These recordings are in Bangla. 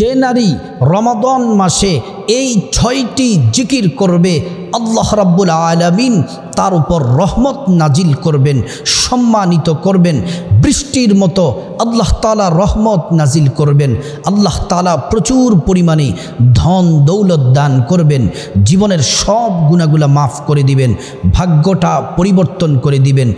যে নারী রমাদান মাসে এই 6টি জিকির করবে আল্লাহ রাব্বুল আলামিন তার উপর রহমত নাজিল করবেন, সম্মানিত করবেন, বৃষ্টির মতো আল্লাহ তাআলা রহমত নাজিল করবেন। আল্লাহ তাআলা প্রচুর পরিমাণে ধন দৌলত দান করবেন, জীবনের সব গুনাহগুলো মাফ করে দিবেন, ভাগ্যটা পরিবর্তন করে দিবেন।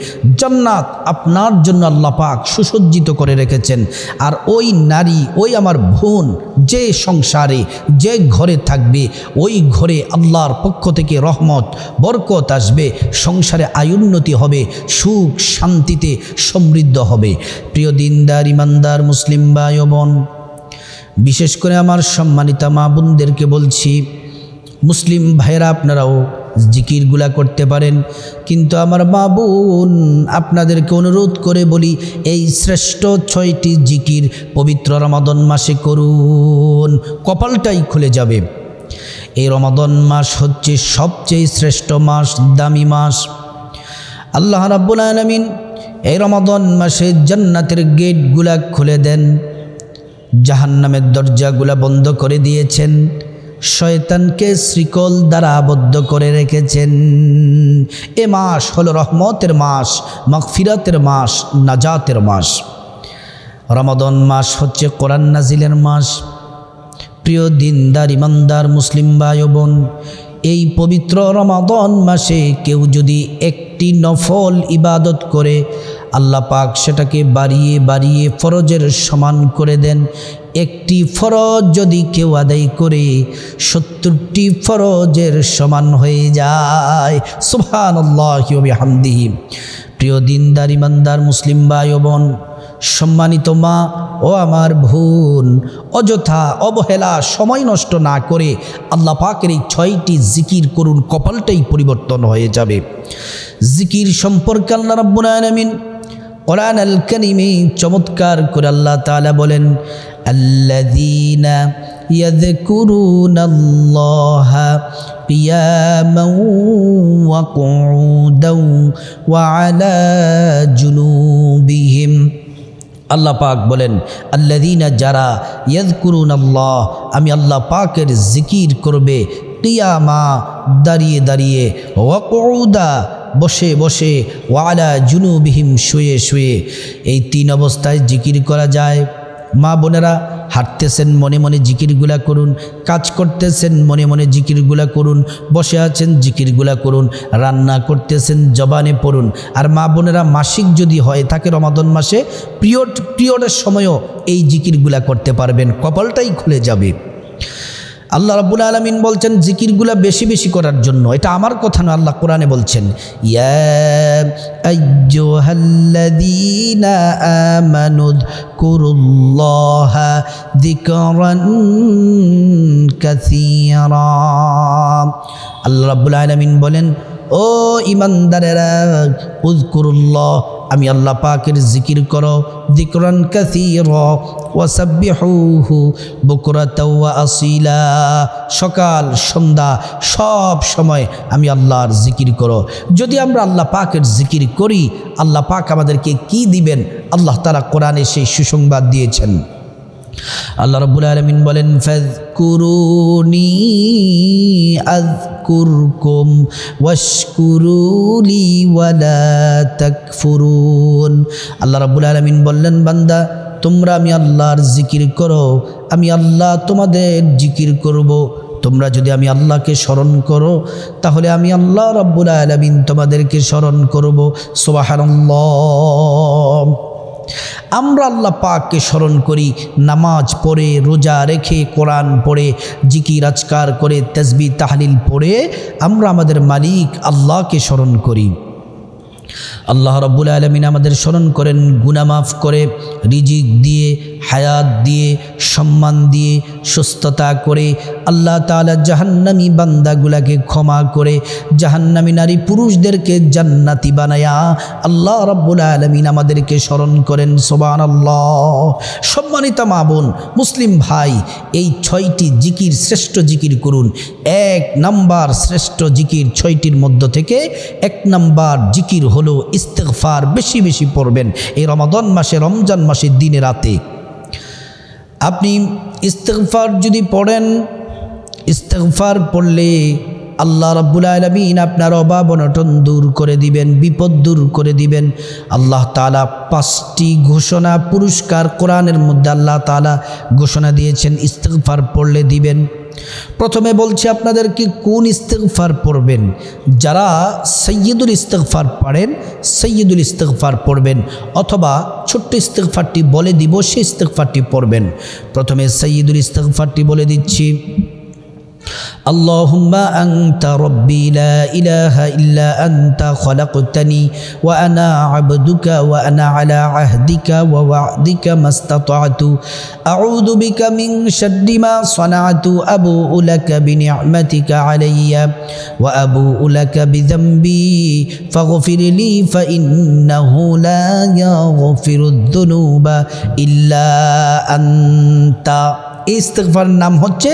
জান্নাত আপনার জন্য আল্লাহ পাক সুসজ্জিত করে রেখেছেন। আর ওই নারী, ওই আমার বোন যে সংসারে, যে ঘরে থাকবে, ওই ঘরে আল্লাহর পক্ষ থেকে রহমত বরকত আসবে, সংসারে আয়ুন্নতি হবে, সুখ শান্তিতে সমৃদ্ধ হবে। প্রিয় দিনদার ইমানদার মুসলিম ভাই ও বোন, বিশেষ করে আমার সম্মানিতা মা বোনদেরকে বলছি, মুসলিম ভাইরা আপনারাও জিকিরগুলা করতে পারেন, কিন্তু আমার মা বোন আপনাদেরকে অনুরোধ করে বলি, এই শ্রেষ্ঠ 6টি জিকির পবিত্র রমাদান মাসে করুন, কপালটাই খুলে যাবে। এই রমাদান মাস হচ্ছে সবচেয়ে শ্রেষ্ঠ মাস, দামি মাস। আল্লাহ রাব্বুল আলামিন এই রমাদান মাসে জান্নাতের গেটগুলা খুলে দেন, জাহান্নামের দরজাগুলা বন্ধ করে দিয়েছেন, শয়তানকে শ্রীকল দ্বারা আবদ্ধ করে রেখেছেন। এ মাস হলো রহমতের মাস, মাগফিরাতের মাস, নাজাতের মাস। রমাদান মাস হচ্ছে কোরআন নাজিলের মাস। প্রিয় দিনদার ইমানদার মুসলিম ভাই ও বোন, এই পবিত্র রমাদান মাসে কেউ যদি একটি নফল ইবাদত করে, আল্লাহ পাক সেটাকে বাড়িয়ে বাড়িয়ে ফরজের সমান করে দেন। একটি ফরজ যদি কেউ আদায় করে 70টি ফরজের সমান হয়ে যায়। সুবহানাল্লাহি ওয়া বিহামদিহি। প্রিয় দিনদার ইমানদার মুসলিম ভাই ও বোন, সম্মানিত মা ও আমার বোন, অযথা অবহেলা সময় নষ্ট না করে আল্লাহ পাকের এই 6টি জিকির করুন, কপালটাই পরিবর্তন হয়ে যাবে। জিকির সম্পর্কে আল্লাহ রাব্বুল আলামিন কোরআন আল কারীমে চমৎকার করে আল্লাহ তাআলা বলেন, আল্লাযীনা ইয়াযকুরুনাল্লাহা কিয়ামান ওয়া কুউদান ওয়া আলা জুনুবিহিম। আল্লাহ পাক বলেন, আল্লাযীনা যারা, ইয়াযকুরুনাল্লাহ আমি আল্লাহ পাকের জিকির করবে, কিয়ামা দাঁড়িয়ে দাঁড়িয়ে, ওয়া কুউদা বসে বসে, ওয়া আলা জুনুবিহিম শুয়ে শুয়ে। এই 3 অবস্থায় জিকির করা যায়। মা বোনেরা হাঁটতেছেন মনে মনে জিকিরগুলা করুন, কাজ করতেছেন মনে মনে জিকিরগুলা করুন, বসে আছেন জিকিরগুলা করুন, রান্না করতেছেন জবানে পড়ুন। আর মা বোনেরা মাসিক যদি হয় থাকে রমাদান মাসে, পিরিয়ডের সময়ও এই জিকিরগুলা করতে পারবেন, কপালটাই খুলে যাবে। আল্লাহ রাব্বুল আলামিন বলছেন জিকিরগুলা বেশি বেশি করার জন্য। এটা আমার কথা না, আল্লাহ কোরআনে বলছেন, ইয়া আইয়ুহাল্লাযীনা আমানুযকুরুল্লাহা যিকরান কাসীরা। আল্লাহ রাব্বুল আলামিন বলেন, ও ঈমানদারেরা, উযকুরুল্লাহ আমি আল্লাহ পাকের জিকির করো, যিকরান কাসীরা ওয়া সাব্বিহুহু বুকরাতাও ওয়া আসীলা। সকাল সন্ধ্যা সব সময় আমি আল্লাহর জিকির করো। যদি আমরা আল্লাহ পাকের জিকির করি, আল্লাহ পাক আমাদেরকে কি দিবেন? আল্লাহ তাআলা কোরআনে সেই সুসংবাদ দিয়েছেন। আল্লাহ রাব্বুল আলামিন বলেন, ফাযকুরুনি আযকুরকুম ওয়াশকুরুলি ওয়ালা তাকফুরুন। আল্লাহ রাব্বুল আলামিন বললেন, বান্দা তোমরা আমি আল্লাহর জিকির করো, আমি আল্লাহ তোমাদের জিকির করব। তোমরা যদি আমি আল্লাহকে স্মরণ করো, তাহলে আমি আল্লাহ রাব্বুল আলামিন তোমাদেরকে স্মরণ করব। সুবহানাল্লাহ। আমরা আল্লাহ পাককে স্মরণ করি নামাজ পড়ে, রোজা রেখে, কোরআন পড়ে, জিকির আজকার করে, তাসবিহ তাহলিল পড়ে আমরা আমাদের মালিক আল্লাহকে স্মরণ করি। আল্লাহ রাব্বুল আলামিন আমাদের স্মরণ করেন গুনাহ মাফ করে, রিজিক দিয়ে, হায়াত দিয়ে, সম্মান দিয়ে, সুস্থতা করে। আল্লাহ তাআলা জাহান্নামী বান্দাগুলাকে ক্ষমা করে, জাহান্নামী নারী পুরুষদেরকে জান্নাতি বানায়া আল্লাহ রাব্বুল আলামিন আমাদেরকে স্মরণ করেন। সুবহানাল্লাহ। সম্মানিত মা বোন, মুসলিম ভাই, এই 6টি জিকির শ্রেষ্ঠ জিকির করুন। 1 নাম্বার শ্রেষ্ঠ জিকির 6টির মধ্য থেকে 1 নাম্বার জিকির হলো ইস্তিগফার। বেশি বেশি পড়বেন এই রমাদান মাসে, রমজান মাসের দিনে রাতে। আপনি ইস্তিগফার যদি পড়েন, ইস্তিগফার পড়লে আল্লাহ রাব্বুল আলামিন আপনার অভাব অনটন দূর করে দিবেন, বিপদ দূর করে দিবেন। আল্লাহ তাআলা 5টি ঘোষণা পুরস্কার কোরআনের মধ্যে আল্লাহ তাআলা ঘোষণা দিয়েছেন ইস্তিগফার পড়লে দিবেন। প্রথমে বলছি আপনাদেরকে কোন ইস্তিগফার পড়বেন। যারা সাইয়্যিদুল ইস্তিগফার পড়েন সাইয়্যিদুল ইস্তিগফার পড়বেন, অথবা ছোট্ট ইস্তিগফারটি বলে দিব সেই ইস্তিগফারটি পড়বেন। প্রথমে সাইয়্যিদুল ইস্তিগফারটি বলে দিচ্ছি। اللهم أنت ربي لا إله إلا أنت خلقتني وأنا عبدك وأنا على عهدك ووعدك ما استطعت أعوذ بك من شر ما صنعت أبوء لك بنعمتك علي وأبوء لك بذنبي فاغفر لي فإنه لا يغفر الذنوب إلا أنت। এই ইস্তিগফারের নাম হচ্ছে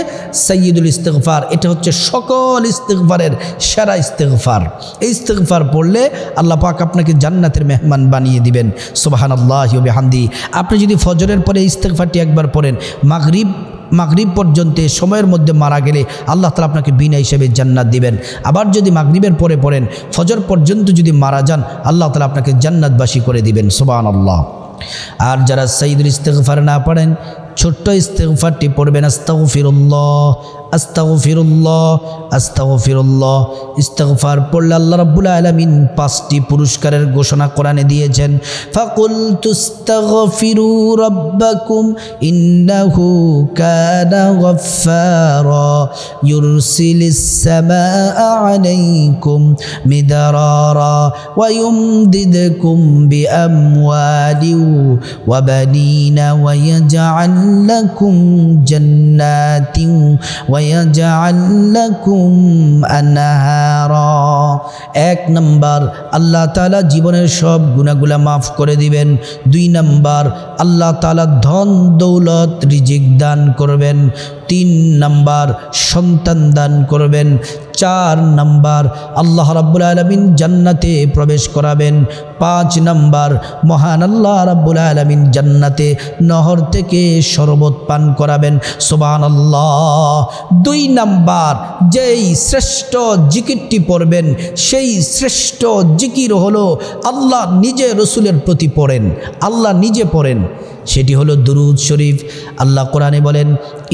সাইয়্যিদুল ইস্তিগফার। এটা হচ্ছে সকল ইস্তিগফারের সেরা ইস্তিগফার। এই ইস্তিগফার পড়লে আল্লাহ পাক আপনাকে জান্নাতের মেহমান বানিয়ে দিবেন। সুবহানাল্লাহি ওয়া বিহামদি। আপনি যদি ফজরের পরে ইস্তিগফারটি একবার পড়েন, মাগরিব পর্যন্ত সময়ের মধ্যে মারা গেলে আল্লাহ তাআলা আপনাকে বিনা হিসেবে জান্নাত দিবেন। আবার যদি মাগরিবের পরে পড়েন, ফজর পর্যন্ত যদি মারা যান, আল্লাহ তাআলা আপনাকে জান্নাতবাসী করে দিবেন। সুবহানাল্লাহ। আর যারা সাইয়্যিদুল ইস্তিগফার না পড়েন, ছোট্ট ইস্তিগফারটি পড়বেন, আস্তাগফিরুল্লাহ আস্তাগফিরুল্লাহ আস্তাগফিরুল্লাহ। ইস্তিগফার পড়লে আল্লাহ রাব্বুল আলামিন 5টি পুরস্কারের ঘোষণা কোরআনে দিয়েছেন। ফাকুলতু আস্তাগফিরু রাব্বাকুম ইন্নাহু কানা গাফফারা ইউরসিলিস সামাআ আলাইকুম মিদরারা ওয়া ইউমদিদকুম বিআমওয়ালিন ওয়া বানিনা ওয়া ইয়াজআল লাকুম জান্নাতিন ويجعل لكم أنهارا। 1 নম্বর, আল্লাহ তাআলা জীবনের সব গুনাহগুলো মাফ করে দিবেন। 2 নম্বর, আল্লাহ তাআলা ধন দৌলত রিজিক দান করবেন। 3 নম্বর, সন্তান দান করবেন। 4 নম্বর, আল্লাহ রাব্বুল আলামিন জান্নাতে প্রবেশ করাবেন। 5 নম্বর, মহান আল্লাহ রাব্বুল আলামিন জান্নাতে নহর থেকে শরবত পান করাবেন। সুবহানাল্লাহ। 2 নম্বর, যেই শ্রেষ্ঠ জিকিরটি পড়বেন সেই শ্রেষ্ঠ জিকির হলো আল্লাহ নিজে রসুলের প্রতি পড়েন, আল্লাহ নিজে পড়েন, সেটি হলো দুরূদ শরীফ। আল্লাহ কোরআনে বলেন,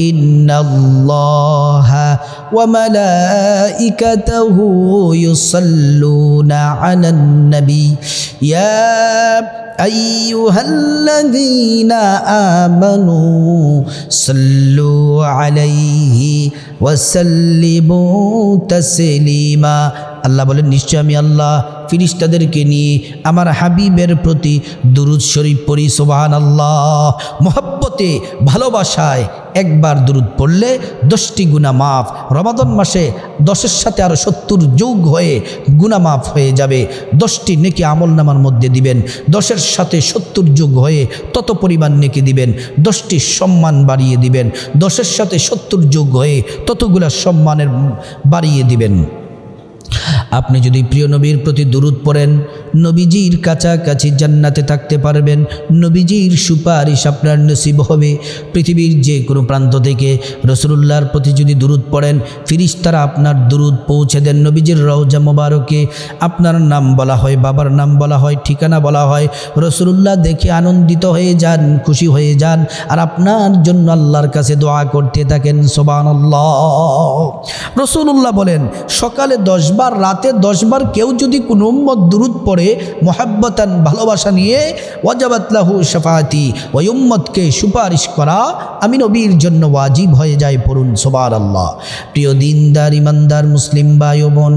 ইন্নাল্লাহা ওয়া মালাইকাতাহু ইউসাল্লুনা আলান নবী ইয়া আইয়ুহাল্লাযীনা আমানু সাল্লু আলাইহি ওয়া সাল্লিমু তাসলিমা। আল্লাহ বলেন, নিশ্চয় আমি আল্লাহ ফিরিস্তাদেরকে নিয়ে আমার হাবিবের প্রতি দুরূদ শরীফ পড়ি। সুবহানাল্লাহ। মোহাব্বতে ভালোবাসায় একবার দুরূদ পড়লে 10টি গুনাহ মাফ। রমাদান মাসে 10-এর সাথে আরও 70 যোগ হয়ে গুনাহ মাফ হয়ে যাবে। 10টি নেকি আমলনামার মধ্যে দিবেন, 10-এর সাথে 70 যোগ হয়ে তত পরিমাণ নেকি দিবেন। 10টি সম্মান বাড়িয়ে দিবেন, 10-এর সাথে 70 যোগ হয়ে ততগুলা সম্মানের বাড়িয়ে দিবেন। আপনি যদি প্রিয় নবীর প্রতি দুরূদ পড়েন, নবীজির কাছাকাছি জান্নাতে থাকতে পারবেন। নবীজির সুপারিশ আপনার নসিব হবে। পৃথিবীর যে কোনো প্রান্ত থেকে রাসূলুল্লাহর প্রতি যদি দুরূদ পড়েন, ফেরেশতারা আপনার দুরূদ পৌঁছে দেন নবীজির রওজা মোবারকে। আপনার নাম বলা হয়, বাবার নাম বলা হয়, ঠিকানা বলা হয়। রাসূলুল্লাহ দেখে আনন্দিত হয়ে যান, খুশি হয়ে যান, আর আপনার জন্য আল্লাহর কাছে দোয়া করতে থাকেন। সুবহানাল্লাহ। রাসূলুল্লাহ বলেন, সকালে 10 বার, রাতে 10 বার কেউ যদি কোনো উম্মত দুরূদ পড়ে মুহাব্বতান ভালোবাসা নিয়ে, ওয়াজাবাত লাহু শাফাআতি, ওই উম্মতকে সুপারিশ করা আমি নবীর জন্য ওয়াজিব হয়ে যায়। পড়ুন সুবহানাল্লাহ। প্রিয় দিনদার ইমানদার মুসলিম ভাই ও বোন,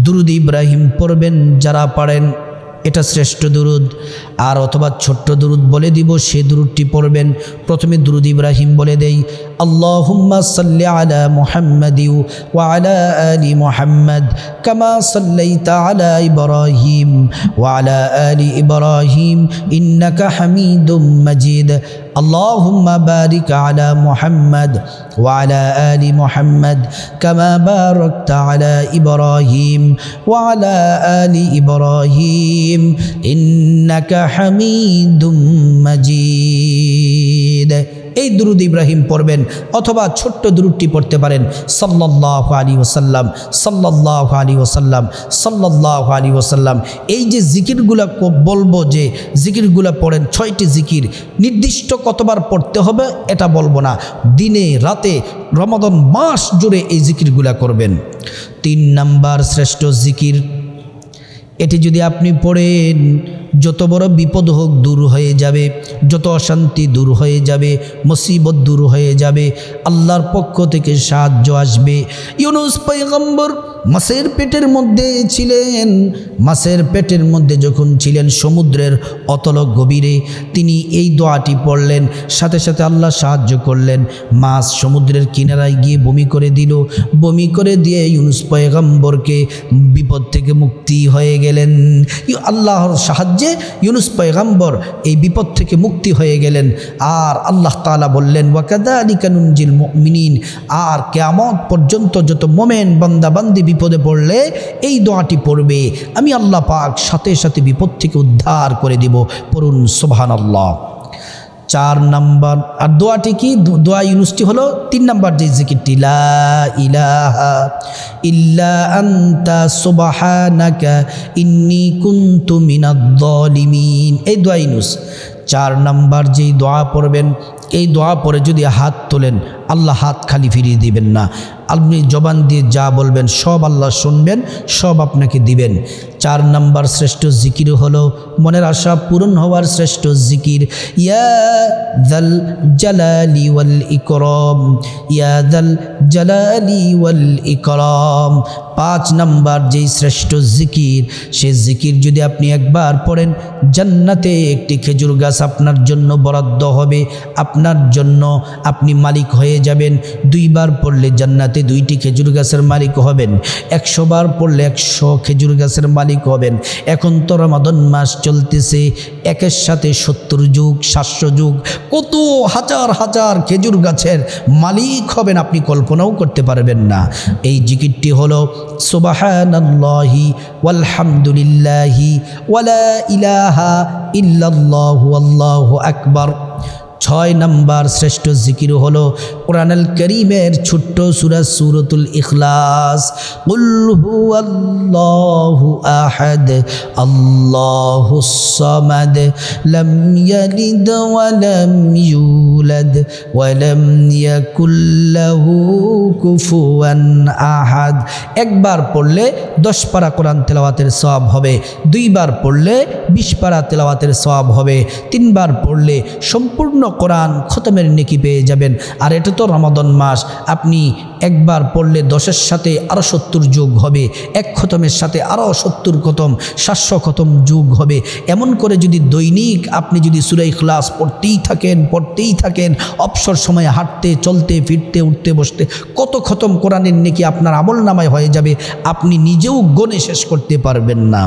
দুরূদ ইব্রাহিম পড়বেন যারা পারেন, এটা শ্রেষ্ঠ দুরূদ। আর অথবা ছোট্ট দুরূদ বলে দিব, সে দুরূদটি পড়বেন। প্রথমে দুরূদ ইব্রাহিম বলে দেই, আল্লাহুম্মা সাল্লি আলা মুহাম্মাদি ওয়া আলা আলি মুহাম্মাদ কামা সাল্লাইতা আলা ইব্রাহিম ওয়া আলা আলি ইব্রাহিম ইন্নাকা হামিদুম মাজিদ। আল্লাহুম্মা বারিক আলা মুহাম্মাদ ওয়া আলা আলি মুহাম্মাদ কামা বারাকতা আলা ইব্রাহিম ওয়া আলা আলি ইব্রাহিম ইন্নাকা হামিদুম মাজিদ। এই দুরুদ ইব্রাহিম পড়বেন, অথবা ছোট্ট দুরুদটি পড়তে পারেন, সাল্লাল্লাহু আলাইহি ওয়াসাল্লাম, সাল্লাল্লাহু আলাইহি ওয়াসাল্লাম, সাল্লাল্লাহু আলাইহি ওয়াসাল্লাম। এই যে জিকিরগুলো বলবো, যে জিকিরগুলো পড়েন, 6টি জিকির, নির্দিষ্ট কতবার পড়তে হবে এটা বলবো না, দিনে রাতে রমাদান মাস জুড়ে এই জিকিরগুলো করবেন। 3 নাম্বার শ্রেষ্ঠ জিকির, এটি যদি আপনি পড়েন, যত বড় বিপদ হোক দূর হয়ে যাবে, যত অশান্তি দূর হয়ে যাবে, মুসিবত দূর হয়ে যাবে, আল্লাহর পক্ষ থেকে সাহায্য আসবে। ইউনুস পয়গম্বর মাছের পেটের মধ্যে ছিলেন, মাছের পেটের মধ্যে যখন ছিলেন সমুদ্রের অতল গভীরে, তিনি এই দোয়াটি পড়লেন, সাথে সাথে আল্লাহ সাহায্য করলেন। মাছ সমুদ্রের কিনারায় গিয়ে বমি করে দিল, বমি করে দিয়ে ইউনুস পয়গম্বরকে বিপদ থেকে মুক্তি হয়ে গেলেন। আল্লাহর সাহায্যে ইউনুস পয়গম্বর এই বিপদ থেকে মুক্তি হয়ে গেলেন। আর আল্লাহ তাআলা বললেন, ওয়াকাযালিকা নুনজিল মুমিনিন, আর কিয়ামত পর্যন্ত যত মোমেন বান্দা বান্দি বিপদে পড়লে এই দোয়াটি পড়বে, আমি আল্লাহ পাক সাথে সাথে বিপদ থেকে উদ্ধার করে দিব। পড়ুন সুবহানাল্লাহ। 4 নাম্বার, আর দোয়াটি কি? দোয়া ইউনুসটি হলো 3 নাম্বার যে জিকিরটি, লা ইলাহা ইল্লা আনতা সুবহানাকা ইন্নী কুনতু মিনাজ জালিমিন, এই দোয়া ইউনুস। 4 নাম্বার যেই দোয়া পড়বেন, এই দোয়া পড়ে যদি হাত তোলেন, আল্লাহ হাত খালি ফিরিয়ে দিবেন না, আপনি জবান দিয়ে যা বলবেন সব আল্লাহ শুনবেন, সব আপনাকে দিবেন। 4 নাম্বার শ্রেষ্ঠ জিকির হলো মনের আশা পূরণ হওয়ার শ্রেষ্ঠ জিকির, ইয়া যাল জালালি ওয়াল ইকরাম, ইয়া যাল জালালি ওয়াল ইকরাম। 5 নাম্বার যেই শ্রেষ্ঠ জিকির, সে জিকির যদি আপনি একবার পড়েন, জান্নাতে একটি খেজুর গাছ আপনার জন্য বরাদ্দ হবে, আপনার জন্য আপনি মালিক হয়ে যাবেন। 2 বার পড়লে জান্নাতে 2টি খেজুর গাছের মালিক হবেন, 100 বার পড়লে 100 খেজুর গাছের মালিক হবেন। এখন তো রমাদান মাস চলতেছে, একের সাথে 70 যুগ 700 যুগ কত হাজার হাজার খেজুর গাছের মালিক হবেন, আপনি কল্পনাও করতে পারবেন না। এই জিকিরটি হলো সুবহানাল্লাহি ওয়ালহামদুলিল্লাহি ওয়ালা ইলাহা ইল্লাল্লাহু আল্লাহু আকবার। 6 নাম্বার শ্রেষ্ঠ জিকির হলো কোরআনুল কারীমের ছোট্ট সূরা সূরাতুল ইখলাস, কুল হুয়াল্লাহু আহাদ আল্লাহুস সামাদ লাম ইয়ালিদ ওয়া লাম ইউলাদ ওয়া লাম ইয়াকুল লাহু কুফুয়ান আহাদ। একবার পড়লে 10 পারা কোরআন তেলাওয়াতের সওয়াব হবে, 2 বার পড়লে 20 পারা তেলাওয়াতের সওয়াব হবে, 3 বার পড়লে সম্পূর্ণ কোরআন খতমের নেকি পেয়ে যাবেন। আর এটা তো রমাদান মাস, আপনি একবার পড়লে 10-এর সাথে আরও 70 যোগ হবে, 1 খতমের সাথে আরও 70 খতম, 700 খতম যোগ হবে। এমন করে যদি দৈনিক আপনি যদি সূরা ইখলাস পড়তেই থাকেন, অবসর সময়ে হাঁটতে চলতে ফিরতে উঠতে বসতে কত খতম কোরআনের নেকি আপনার আমলনামায় হয়ে যাবে, আপনি নিজেও গণে শেষ করতে পারবেন না।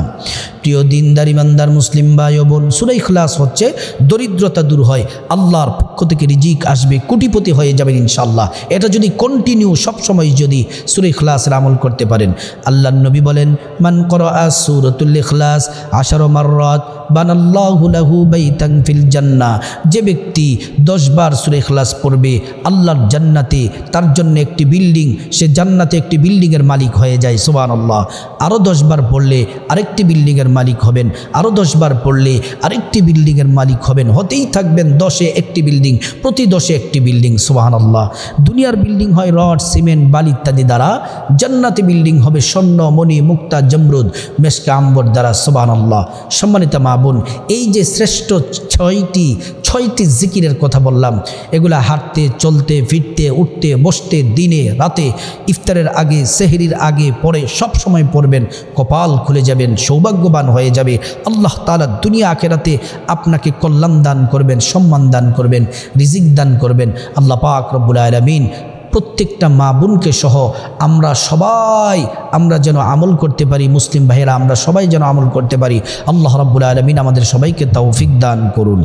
প্রিয় দিনদার ইমানদার মুসলিম ভাই ও বোন, সূরা ইখলাস হচ্ছে দরিদ্রতা দূর হয়, আল্লাহর পক্ষ থেকে রিজিক আসবে, কোটিপতি হয়ে যাবেন ইনশাআল্লাহ। এটা যদি কন্টিনিউ সবসময় যদি সূরা ইখলাসের আমল করতে পারেন। আল্লাহর নবী বলেন, মান করাআ সূরাতুল ইখলাস 10 মাররাত বানাল্লাহু লাহু বাইতান ফিল জান্নাহ, যে ব্যক্তি 10 বার সূরা ইখলাস পড়বে, আল্লাহর জান্নাতে তার জন্য একটি বিল্ডিং, সে জান্নাতে একটি বিল্ডিংয়ের মালিক হয়ে যায়। সুবহানাল্লাহ। আরও 10 বার পড়লে আরেকটি বিল্ডিংয়ের মালিক হবেন, আরও 10 বার পড়লে আরেকটি বিল্ডিংয়ের মালিক হবেন, হতেই থাকবেন 10-এ একটি বিল্ডিং, প্রতি 10-এ একটি বিল্ডিং। সুবহানাল্লাহ। দুনিয়ার বিল্ডিং হয় রড সিমেন্ট বালি ইত্যাদি দ্বারা, জান্নাতে বিল্ডিং হবে স্বর্ণ মণি মুক্তা জমরুদ মেশকা আম্বর দ্বারা। সুবহানাল্লাহ। সম্মানিত মা বোন, এই যে শ্রেষ্ঠ 6টি জিকিরের কথা বললাম, এগুলা হাঁটতে চলতে ফিরতে উঠতে বসতে দিনে রাতে ইফতারের আগে সেহরির আগে পরে সব সময় পড়বেন, কপাল খুলে যাবেন, সৌভাগ্যবান হয়ে যাবে। আল্লাহ তাআলা দুনিয়া আখিরাতে আপনাকে কল্যাণ দান করবেন, সম্মান দান করবেন, রিজিক দান করবেন। আল্লাহ পাক রব্বুল আলামিন প্রত্যেকটা মা বোনকে সহ আমরা যেন আমল করতে পারি, মুসলিম ভাইয়েরা আমরা সবাই যেন আমল করতে পারি। আল্লাহ রাব্বুল আলামিন আমাদের সবাইকে তৌফিক দান করুন।